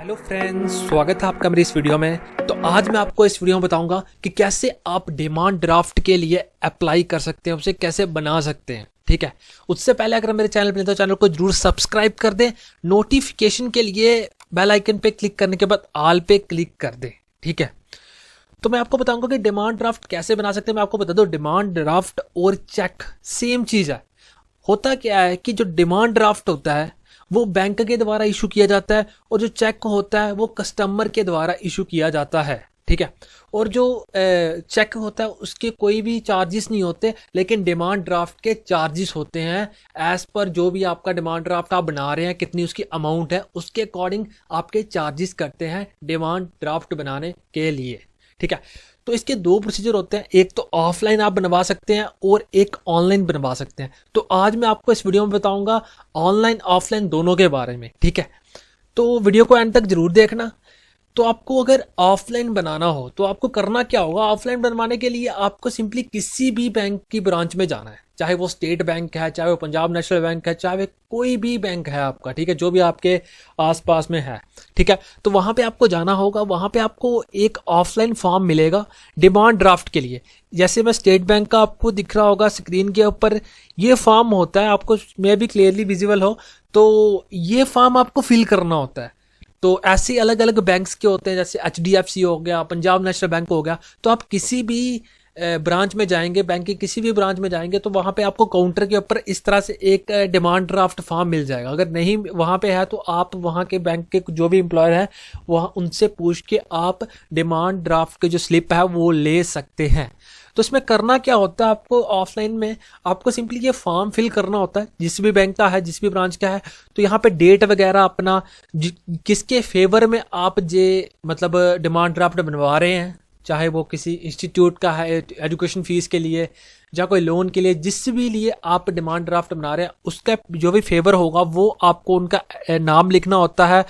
Hello friends, स्वागत है आपका मेरी इस वीडियो में। तो आज मैं आपको इस वीडियो में बताऊंगा कि कैसे आप डिमांड ड्राफ्ट के लिए अप्लाई कर सकते हैं, उसे कैसे बना सकते हैं। ठीक है, उससे पहले अगर मेरे चैनल पर तो चैनल को जरूर सब्सक्राइब कर दें। नोटिफिकेशन के लिए बेल आइकन पे क्लिक करने के बाद ऑल पे क्लिक कर दें। ठीक है, तो मैं आपको बताऊंगा कि डिमांड ड्राफ्ट कैसे बना सकते हैं। मैं आपको बता दूं, डिमांड ड्राफ्ट और चेक सेम चीज़ है। होता क्या है कि जो डिमांड ड्राफ्ट होता है वो बैंक के द्वारा इशू किया जाता है और जो चेक होता है वो कस्टमर के द्वारा इशू किया जाता है। ठीक है, और जो चेक होता है उसके कोई भी चार्जेस नहीं होते, लेकिन डिमांड ड्राफ्ट के चार्जेस होते हैं। एज पर जो भी आपका डिमांड ड्राफ्ट आप बना रहे हैं, कितनी उसकी अमाउंट है, उसके अकॉर्डिंग आपके चार्जेस करते हैं डिमांड ड्राफ्ट बनाने के लिए। ठीक है, तो इसके दो प्रोसीजर होते हैं, एक तो ऑफलाइन आप बनवा सकते हैं और एक ऑनलाइन बनवा सकते हैं। तो आज मैं आपको इस वीडियो में बताऊंगा ऑनलाइन ऑफलाइन दोनों के बारे में। ठीक है, तो वीडियो को एंड तक जरूर देखना। तो आपको अगर ऑफलाइन बनाना हो तो आपको करना क्या होगा। ऑफलाइन बनवाने के लिए आपको सिंपली किसी भी बैंक की ब्रांच में जाना है, चाहे वो स्टेट बैंक है, चाहे वो पंजाब नेशनल बैंक है, चाहे कोई भी बैंक है आपका। ठीक है, जो भी आपके आसपास में है। ठीक है, तो वहाँ पे आपको जाना होगा। वहाँ पे आपको एक ऑफलाइन फॉर्म मिलेगा डिमांड ड्राफ्ट के लिए। जैसे मैं स्टेट बैंक का आपको दिख रहा होगा स्क्रीन के ऊपर, ये फॉर्म होता है, आपको मे भी क्लियरली विजिबल हो। तो ये फॉर्म आपको फिल करना होता है। तो ऐसे अलग अलग बैंक्स के होते हैं, जैसे HDFC हो गया, पंजाब नेशनल बैंक हो गया। तो आप किसी भी ब्रांच में जाएंगे, बैंक की किसी भी ब्रांच में जाएंगे, तो वहाँ पे आपको काउंटर के ऊपर इस तरह से एक डिमांड ड्राफ्ट फॉर्म मिल जाएगा। अगर नहीं वहाँ पे है तो आप वहाँ के बैंक के जो भी एम्प्लॉयर है वहाँ उनसे पूछ के आप डिमांड ड्राफ्ट की जो स्लिप है वो ले सकते हैं। तो इसमें करना क्या होता है, आपको ऑफलाइन में आपको सिंपली ये फॉर्म फिल करना होता है, जिस भी बैंक का है, जिस भी ब्रांच का है। तो यहाँ पे डेट वगैरह अपना किसके फेवर में आप मतलब डिमांड ड्राफ्ट बनवा रहे हैं, चाहे वो किसी इंस्टीट्यूट का है एजुकेशन फीस के लिए या कोई लोन के लिए, जिस भी लिए आप डिमांड ड्राफ्ट बना रहे हैं, उसका जो भी फेवर होगा वो आपको उनका नाम लिखना होता है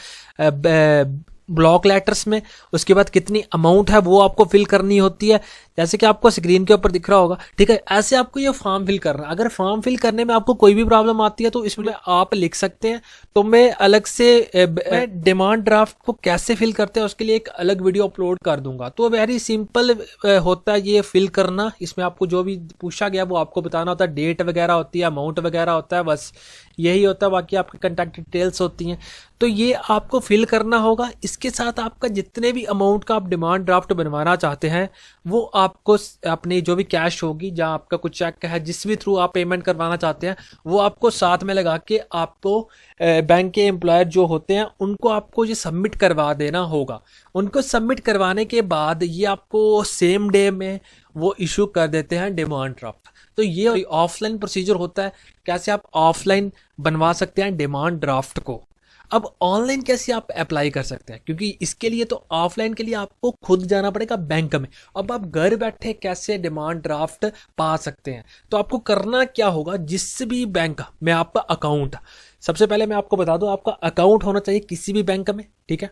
ब्लॉक लेटर्स में। उसके बाद कितनी अमाउंट है वो आपको फिल करनी होती है, जैसे कि आपको स्क्रीन के ऊपर दिख रहा होगा। ठीक है, ऐसे आपको ये फॉर्म फिल करना है। अगर फॉर्म फिल करने में आपको कोई भी प्रॉब्लम आती है तो इसमें आप लिख सकते हैं। तो मैं अलग से डिमांड ड्राफ्ट को कैसे फिल करते हैं उसके लिए एक अलग वीडियो अपलोड कर दूंगा। तो वेरी सिंपल होता है ये फिल करना। इसमें आपको जो भी पूछा गया वो आपको बताना होता है, डेट वगैरह होती है, अमाउंट वगैरह होता है, बस यही होता है। बाकी आपकी कंटैक्ट डिटेल्स होती हैं, तो ये आपको फिल करना होगा। इसके साथ आपका जितने भी अमाउंट का आप डिमांड ड्राफ्ट बनवाना चाहते हैं वो आपको अपनी जो भी कैश होगी, जहां आपका कुछ चेक है, जिस भी थ्रू आप पेमेंट करवाना चाहते हैं, वो आपको साथ में लगा के आपको बैंक के एम्प्लॉयर जो होते हैं उनको आपको ये सबमिट करवा देना होगा। उनको सबमिट करवाने के बाद ये आपको सेम डे में वो इशू कर देते हैं डिमांड ड्राफ्ट। तो ये ऑफलाइन प्रोसीजर होता है, कैसे आप ऑफलाइन बनवा सकते हैं डिमांड ड्राफ्ट को। अब ऑनलाइन कैसे आप अप्लाई कर सकते हैं, क्योंकि इसके लिए तो ऑफलाइन के लिए आपको खुद जाना पड़ेगा बैंक में। अब आप घर बैठे कैसे डिमांड ड्राफ्ट पा सकते हैं, तो आपको करना क्या होगा, जिस भी बैंक में आपका अकाउंट, सबसे पहले मैं आपको बता दूं, आपका अकाउंट होना चाहिए किसी भी बैंक में। ठीक है,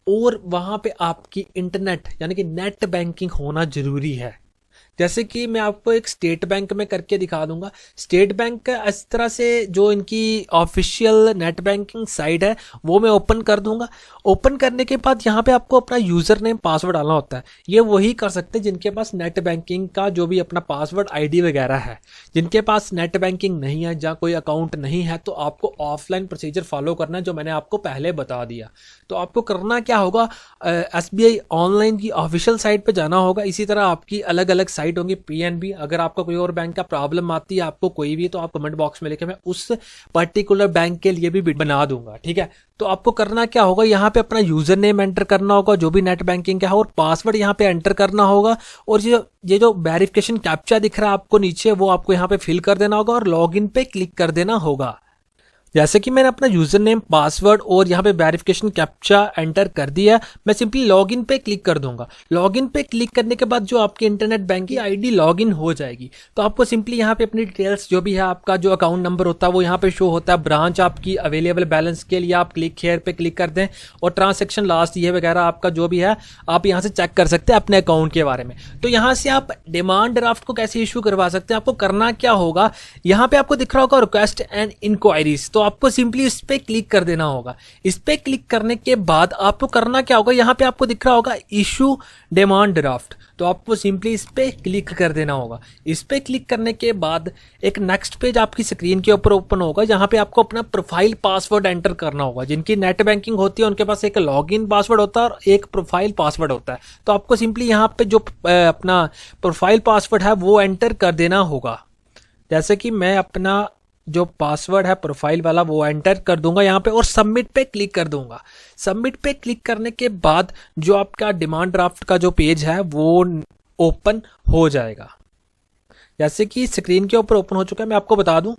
और वहां पे आपकी इंटरनेट यानी कि नेट बैंकिंग होना जरूरी है। जैसे कि मैं आपको एक स्टेट बैंक में करके दिखा दूंगा। स्टेट बैंक का इस तरह से जो इनकी ऑफिशियल नेट बैंकिंग साइट है वो मैं ओपन कर दूंगा। ओपन करने के बाद यहाँ पे आपको अपना यूजर नेम पासवर्ड डालना होता है। ये वही कर सकते हैं जिनके पास नेट बैंकिंग का जो भी अपना पासवर्ड ID वगैरह है। जिनके पास नेट बैंकिंग नहीं है, जहाँ कोई अकाउंट नहीं है, तो आपको ऑफलाइन प्रोसीजर फॉलो करना है जो मैंने आपको पहले बता दिया। तो आपको करना क्या होगा, SBI ऑनलाइन की ऑफिशियल साइट पे जाना होगा। इसी तरह आपकी अलग अलग साइट होंगी, PNB। अगर आपको कोई और बैंक का प्रॉब्लम आती है, आपको कोई भी, तो आप कमेंट बॉक्स में लिखे, मैं उस पर्टिकुलर बैंक के लिए भी बना दूंगा। ठीक है, तो आपको करना क्या होगा, यहाँ पे अपना यूजर नेम एंटर करना होगा जो भी नेट बैंकिंग का है, और पासवर्ड यहाँ पे एंटर करना होगा। और ये जो वेरिफिकेशन कैप्चा दिख रहा है आपको नीचे, वो आपको यहाँ पे फिल कर देना होगा और लॉगिन पे क्लिक कर देना होगा। जैसे कि मैंने अपना यूजर नेम, पासवर्ड और यहाँ पे वेरिफिकेशन कैप्चा एंटर कर दिया, मैं सिंपली लॉगिन पे क्लिक कर दूंगा। लॉगिन पे क्लिक करने के बाद जो आपकी इंटरनेट बैंकिंग ID लॉगिन हो जाएगी। तो आपको सिंपली यहाँ पे अपनी डिटेल्स जो भी है, आपका जो अकाउंट नंबर होता है वो यहाँ पे शो होता है, ब्रांच आपकी, अवेलेबल बैलेंस के लिए आप क्लिक हेयर पे क्लिक कर दें, और ट्रांजेक्शन लास्ट ये वगैरह आपका जो भी है आप यहाँ से चेक कर सकते हैं अपने अकाउंट के बारे में। तो यहाँ से आप डिमांड ड्राफ्ट को कैसे इशू करवा सकते हैं, आपको करना क्या होगा, यहाँ पे आपको दिख रहा होगा रिक्वेस्ट एंड इंक्वायरीज। तो आपको सिंपली इस पर क्लिक कर देना होगा। इस पर क्लिक करने के बाद आपको करना क्या होगा, यहाँ पे आपको दिख रहा होगा इशू डिमांड ड्राफ्ट, तो आपको सिंपली इस पर क्लिक कर देना होगा। इस पर क्लिक करने के बाद एक नेक्स्ट पेज आपकी स्क्रीन के ऊपर ओपन होगा, जहाँ पे आपको अपना प्रोफाइल पासवर्ड एंटर करना होगा। जिनकी नेट बैंकिंग होती है उनके पास एक लॉगिन पासवर्ड होता है और एक प्रोफाइल पासवर्ड होता है। तो आपको सिंपली यहाँ पे जो अपना प्रोफाइल पासवर्ड है वो एंटर कर देना होगा। जैसे कि मैं अपना जो पासवर्ड है प्रोफाइल वाला वो एंटर कर दूंगा यहाँ पे और सबमिट पे क्लिक कर दूंगा। सबमिट पे क्लिक करने के बाद जो आपका डिमांड ड्राफ्ट का जो पेज है वो ओपन हो जाएगा। जैसे कि स्क्रीन के ऊपर ओपन हो चुका है। मैं आपको बता दूं,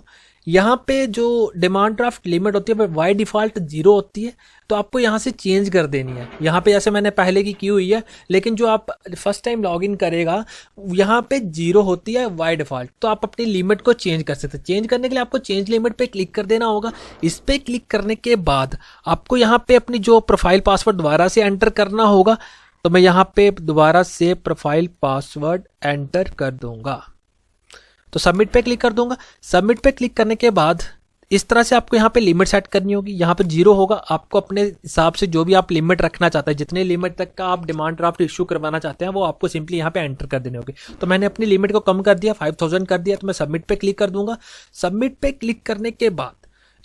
यहाँ पे जो डिमांड ड्राफ्ट लिमिट होती है वो बाय डिफ़ॉल्ट 0 होती है, तो आपको यहाँ से चेंज कर देनी है। यहाँ पे जैसे मैंने पहले की हुई है, लेकिन जो आप फर्स्ट टाइम लॉगिन करेगा यहाँ पे 0 होती है बाय डिफ़ॉल्ट। तो आप अपनी लिमिट को चेंज कर सकते हैं। चेंज करने के लिए आपको चेंज लिमिट पे क्लिक कर देना होगा। इस पे क्लिक करने के बाद आपको यहाँ पे अपनी जो प्रोफाइल पासवर्ड दोबारा से एंटर करना होगा। तो मैं यहाँ पे दोबारा से प्रोफाइल पासवर्ड एंटर कर दूंगा, तो सबमिट पे क्लिक कर दूंगा। सबमिट पे क्लिक करने के बाद इस तरह से आपको यहाँ पे लिमिट सेट करनी होगी। यहाँ पे 0 होगा, आपको अपने हिसाब से जो भी आप लिमिट रखना चाहते हैं, जितने लिमिट तक का आप डिमांड ड्राफ्ट इशू करवाना चाहते हैं, वो आपको सिंपली यहाँ पे एंटर कर देने होगी। तो मैंने अपनी लिमिट को कम कर दिया, 5000 कर दिया। तो मैं सबमिट पे क्लिक कर दूंगा। सबमिट पे क्लिक करने के बाद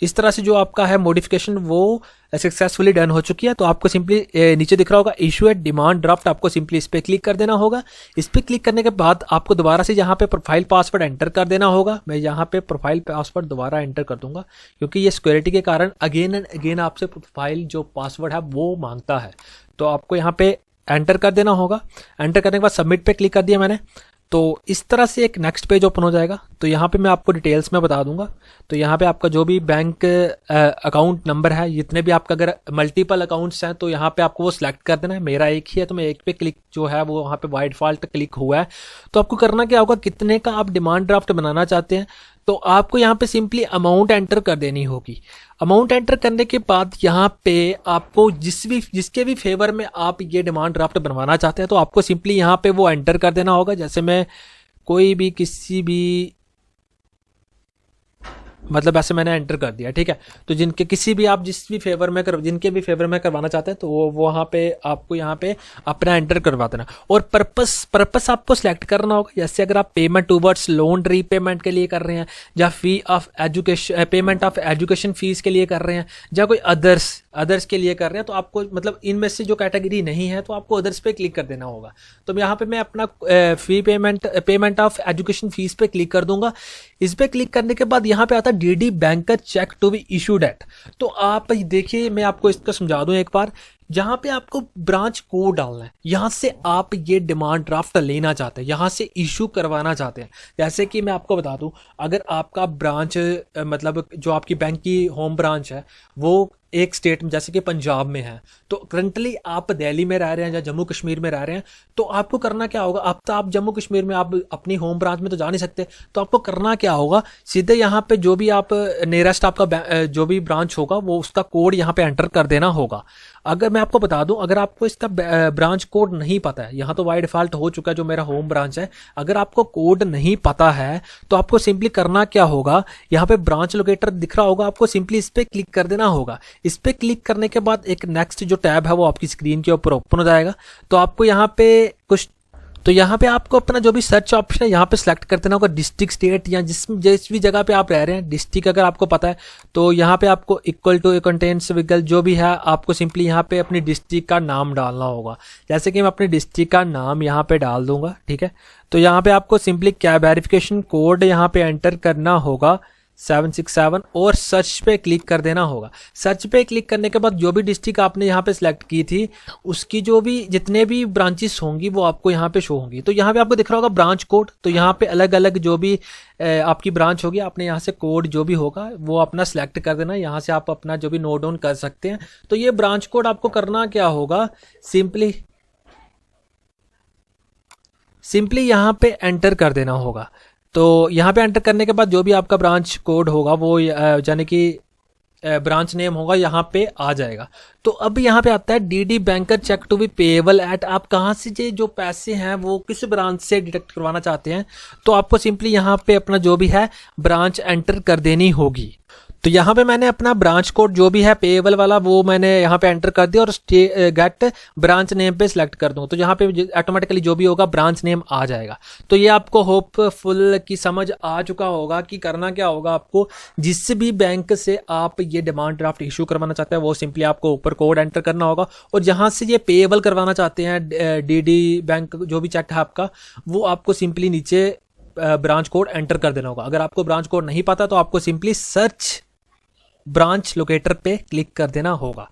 इस तरह से जो आपका है मॉडिफिकेशन वो सक्सेसफुली डन हो चुकी है। तो आपको सिंपली नीचे दिख रहा होगा इशू एट डिमांड ड्राफ्ट, आपको सिंपली इस पर क्लिक कर देना होगा। इस पर क्लिक करने के बाद आपको दोबारा से यहाँ पे प्रोफाइल पासवर्ड एंटर कर देना होगा। मैं यहाँ पे प्रोफाइल पासवर्ड दोबारा एंटर कर दूंगा, क्योंकि ये सिक्योरिटी के कारण अगेन एंड अगेन आपसे प्रोफाइल जो पासवर्ड है वो मांगता है। तो आपको यहाँ पे एंटर कर देना होगा। एंटर करने के बाद सबमिट पे क्लिक कर दिया मैंने। तो इस तरह से एक नेक्स्ट पेज ओपन हो जाएगा। तो यहाँ पे मैं आपको डिटेल्स में बता दूंगा। तो यहाँ पे आपका जो भी बैंक अकाउंट नंबर है, जितने भी आपका अगर मल्टीपल अकाउंट्स हैं तो यहाँ पे आपको वो सिलेक्ट कर देना है। मेरा एक ही है तो मैं एक पे क्लिक जो है वो वहाँ पे बाय डिफॉल्ट क्लिक हुआ है। तो आपको करना क्या होगा, कितने का आप डिमांड ड्राफ्ट बनाना चाहते हैं, तो आपको यहाँ पे सिंपली अमाउंट एंटर कर देनी होगी। अमाउंट एंटर करने के बाद यहाँ पे आपको जिसके भी फेवर में आप ये डिमांड ड्राफ्ट बनवाना चाहते हैं, तो आपको सिंपली यहाँ पे वो एंटर कर देना होगा। जैसे मैं कोई भी किसी भी मतलब ऐसे मैंने एंटर कर दिया, ठीक है। तो जिनके किसी भी आप जिनके भी फेवर में करवाना चाहते हैं तो वो वहाँ पे आपको यहाँ पे अपना एंटर करवा देना। और पर्पस आपको सिलेक्ट करना होगा। जैसे अगर आप पेमेंट टूवर्ड्स लोन रीपेमेंट के लिए कर रहे हैं, या पेमेंट ऑफ एजुकेशन फीस के लिए कर रहे हैं, या कोई अदर्स के लिए कर रहे हैं, तो आपको मतलब इनमें से जो कैटेगरी नहीं है तो आपको अदर्स पे क्लिक कर देना होगा। तो यहाँ पे मैं अपना पेमेंट ऑफ एजुकेशन फीस पे क्लिक कर दूंगा। इस पे क्लिक करने के बाद यहाँ पे आता है DD banker cheque to be issued at. तो आप देखिए, मैं आपको इसका समझा दूं एक बार। जहां पे आपको ब्रांच कोड डालना है, यहां से आप ये डिमांड ड्राफ्ट लेना चाहते हैं, यहां से इशू करवाना चाहते हैं। जैसे कि मैं आपको बता दूं, अगर आपका ब्रांच मतलब जो आपकी बैंक की होम ब्रांच है वो एक स्टेट में जैसे कि पंजाब में है, तो करंटली आप दिल्ली में रह रहे हैं या जम्मू कश्मीर में रह रहे हैं, तो आपको करना क्या होगा, अब तो आप जम्मू कश्मीर में आप अपनी होम ब्रांच में तो जा नहीं सकते, तो आपको करना क्या होगा, सीधे यहाँ पे जो भी आप नियरेस्ट आपका जो भी ब्रांच होगा वो उसका कोड यहाँ पे एंटर कर देना होगा। अगर मैं आपको बता दूं, अगर आपको इसका ब्रांच कोड नहीं पता है, यहाँ तो बाय डिफॉल्ट हो चुका है जो मेरा होम ब्रांच है, अगर आपको कोड नहीं पता है तो आपको सिंपली करना क्या होगा, यहाँ पे ब्रांच लोकेटर दिख रहा होगा, आपको सिंपली इस पे क्लिक कर देना होगा। इस पे क्लिक करने के बाद एक नेक्स्ट जो टैब है वो आपकी स्क्रीन के ऊपर ओपन हो जाएगा। तो आपको यहाँ पे आपको अपना जो भी सर्च ऑप्शन है यहाँ पे सिलेक्ट कर देना होगा, डिस्ट्रिक्ट, स्टेट, या जिस भी जगह पे आप रह रहे हैं, डिस्ट्रिक्ट अगर आपको पता है तो यहाँ पे आपको इक्वल टू कंटेंट्स विकल्प जो भी है, आपको सिंपली यहाँ पे अपनी डिस्ट्रिक्ट का नाम डालना होगा। जैसे कि मैं अपनी डिस्ट्रिक्ट का नाम यहाँ पे डाल दूंगा, ठीक है। तो यहाँ पे आपको सिंपली क्या वेरिफिकेशन कोड यहाँ पे एंटर करना होगा 767 और सर्च पे क्लिक कर देना होगा। सर्च पे क्लिक करने के बाद जो भी डिस्ट्रिक्ट आपने यहाँ पे सिलेक्ट की थी उसकी जो भी जितने भी ब्रांचेस होंगी वो आपको यहाँ पे शो होंगी। तो यहाँ पे आपको दिख रहा होगा ब्रांच कोड, तो यहाँ पे अलग अलग जो भी आपकी ब्रांच होगी, आपने यहाँ से कोड जो भी होगा वो अपना सिलेक्ट कर देना। यहाँ से आप अपना जो भी नोट डाउन कर सकते हैं। तो ये ब्रांच कोड आपको करना क्या होगा, सिंपली यहाँ पे एंटर कर देना होगा। तो यहाँ पे एंटर करने के बाद जो भी आपका ब्रांच कोड होगा वो यानी कि ब्रांच नेम होगा यहाँ पे आ जाएगा। तो अब यहाँ पे आता है DD banker cheque to be payable at, आप कहाँ से जो पैसे हैं वो किस ब्रांच से डिडक्ट करवाना चाहते हैं, तो आपको सिंपली यहाँ पे अपना जो भी है ब्रांच एंटर कर देनी होगी। तो यहाँ पे मैंने अपना ब्रांच कोड जो भी है पेएबल वाला वो मैंने यहाँ पे एंटर कर दिया और गेट ब्रांच नेम पे सिलेक्ट कर दूँ, तो यहाँ पे ऑटोमेटिकली जो भी होगा ब्रांच नेम आ जाएगा। तो ये आपको होपफुल की समझ आ चुका होगा कि करना क्या होगा आपको। जिस भी बैंक से आप ये डिमांड ड्राफ्ट इशू करवाना चाहते हैं वो सिंपली आपको ऊपर कोड एंटर करना होगा, और जहाँ से ये पेएबल करवाना चाहते हैं डीडी बैंक जो भी चेक है आपका, वो आपको सिंपली नीचे ब्रांच कोड एंटर कर देना होगा। अगर आपको ब्रांच कोड नहीं पता तो आपको सिंपली सर्च ब्रांच लोकेटर पे क्लिक कर देना होगा।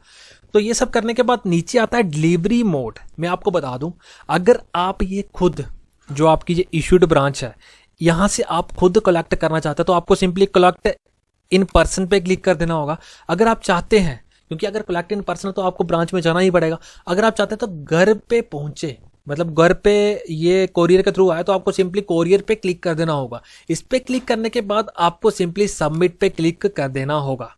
तो ये सब करने के बाद नीचे आता है डिलीवरी मोड। मैं आपको बता दूं, अगर आप ये खुद जो आपकी ये इशूड ब्रांच है यहाँ से आप खुद कलेक्ट करना चाहते हैं तो आपको सिंपली कलेक्ट इन पर्सन पे क्लिक कर देना होगा। अगर आप चाहते हैं, क्योंकि अगर कलेक्ट इन पर्सन तो आपको ब्रांच में जाना ही पड़ेगा, अगर आप चाहते हैं तो घर पे पहुंचे, मतलब घर पे ये कोरियर के थ्रू आया तो आपको सिंपली कोरियर पे क्लिक कर देना होगा। इस पे क्लिक करने के बाद आपको सिंपली सबमिट पे क्लिक कर देना होगा।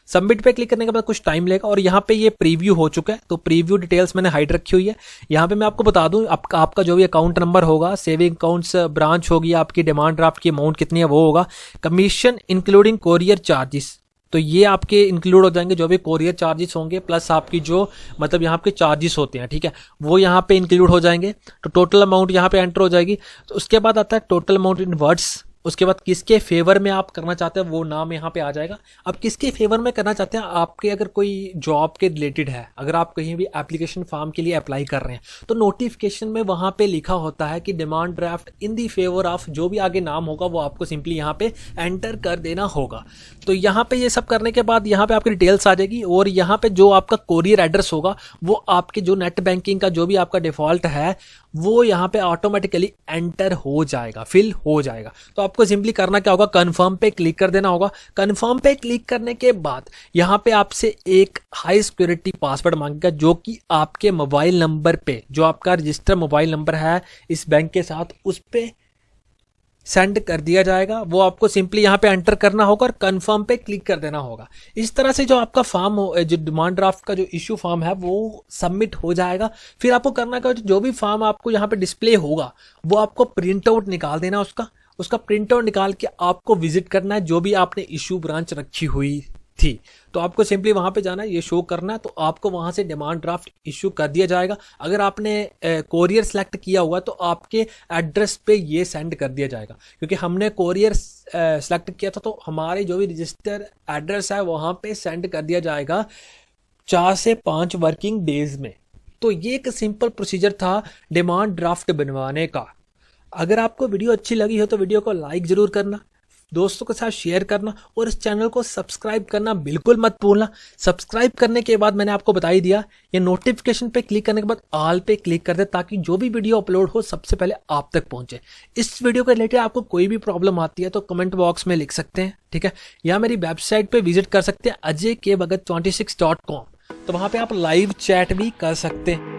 सबमिट पे क्लिक करने के बाद कुछ टाइम लेगा और यहाँ पे ये प्रीव्यू हो चुका है, तो प्रीव्यू डिटेल्स मैंने हाइड रखी हुई है। यहाँ पे मैं आपको बता दूं आपका जो भी अकाउंट नंबर होगा, सेविंग अकाउंट्स ब्रांच होगी, आपकी डिमांड ड्राफ्ट की अमाउंट कितनी है वो होगा, कमीशन इंक्लूडिंग कोरियर चार्जेस, तो ये आपके इंक्लूड हो जाएंगे जो भी कोरियर चार्जेस होंगे, प्लस आपकी जो मतलब यहाँ पे चार्जेस होते हैं, ठीक है, वो यहाँ पे इंक्लूड हो जाएंगे। तो टोटल अमाउंट यहाँ पे एंटर हो जाएगी। तो उसके बाद आता है टोटल अमाउंट इन वर्ड्स, उसके बाद किसके फेवर में आप करना चाहते हैं वो नाम यहाँ पे आ जाएगा। अब किसके फेवर में करना चाहते हैं, आपके अगर कोई जॉब के रिलेटेड है, अगर आप कहीं भी एप्लीकेशन फॉर्म के लिए अप्लाई कर रहे हैं तो नोटिफिकेशन में वहाँ पे लिखा होता है कि demand draft in the favour of, जो भी आगे नाम होगा वो आपको सिंपली यहाँ पे एंटर कर देना होगा। तो यहाँ पे ये सब करने के बाद यहाँ पे आपकी डिटेल्स आ जाएगी, और यहाँ पे जो आपका कोरियर एड्रेस होगा वो आपके जो नेट बैंकिंग का जो भी आपका डिफॉल्ट है वो यहाँ पे ऑटोमेटिकली एंटर हो जाएगा, फिल हो जाएगा। तो आपको सिंपली करना क्या होगा, कंफर्म पे क्लिक कर देना होगा। कंफर्म पे क्लिक करने के बाद यहाँ पे आपसे एक हाई सिक्योरिटी पासवर्ड मांगेगा, जो कि आपके मोबाइल नंबर पे, जो आपका रजिस्टर मोबाइल नंबर है इस बैंक के साथ, उस पे सेंड कर दिया जाएगा। वो आपको सिंपली यहाँ पे एंटर करना होगा और कंफर्म पे क्लिक कर देना होगा। इस तरह से जो आपका फॉर्म हो, जो डिमांड ड्राफ्ट का जो इश्यू फॉर्म है वो सबमिट हो जाएगा। फिर आपको करना क्या, जो भी फॉर्म आपको यहाँ पे डिस्प्ले होगा वो आपको प्रिंट आउट निकाल देना, उसका प्रिंट आउट निकाल के आपको विजिट करना है जो भी आपने इशू ब्रांच रखी हुई थी। तो आपको सिंपली वहां पे जाना है, ये शो करना है, तो आपको वहां से डिमांड ड्राफ्ट इशू कर दिया जाएगा। अगर आपने कोरियर सेलेक्ट किया हुआ तो आपके एड्रेस पे ये सेंड कर दिया जाएगा, क्योंकि हमने कोरियर सेलेक्ट किया था तो हमारे जो भी रजिस्टर एड्रेस है वहां पे सेंड कर दिया जाएगा 4 से 5 वर्किंग डेज में। तो ये एक सिंपल प्रोसीजर था डिमांड ड्राफ्ट बनवाने का। अगर आपको वीडियो अच्छी लगी हो तो वीडियो को लाइक जरूर करना, दोस्तों के साथ शेयर करना, और इस चैनल को सब्सक्राइब करना बिल्कुल मत भूलना। सब्सक्राइब करने के बाद मैंने आपको बता ही दिया, ये नोटिफिकेशन पे क्लिक करने के बाद ऑल पे क्लिक कर दे, ताकि जो भी वीडियो अपलोड हो सबसे पहले आप तक पहुंचे। इस वीडियो के रिलेटेड आपको कोई भी प्रॉब्लम आती है तो कमेंट बॉक्स में लिख सकते हैं, ठीक है, या मेरी वेबसाइट पे विजिट कर सकते हैं ajkbhagat26.com, तो वहां पे आप लाइव चैट भी कर सकते हैं।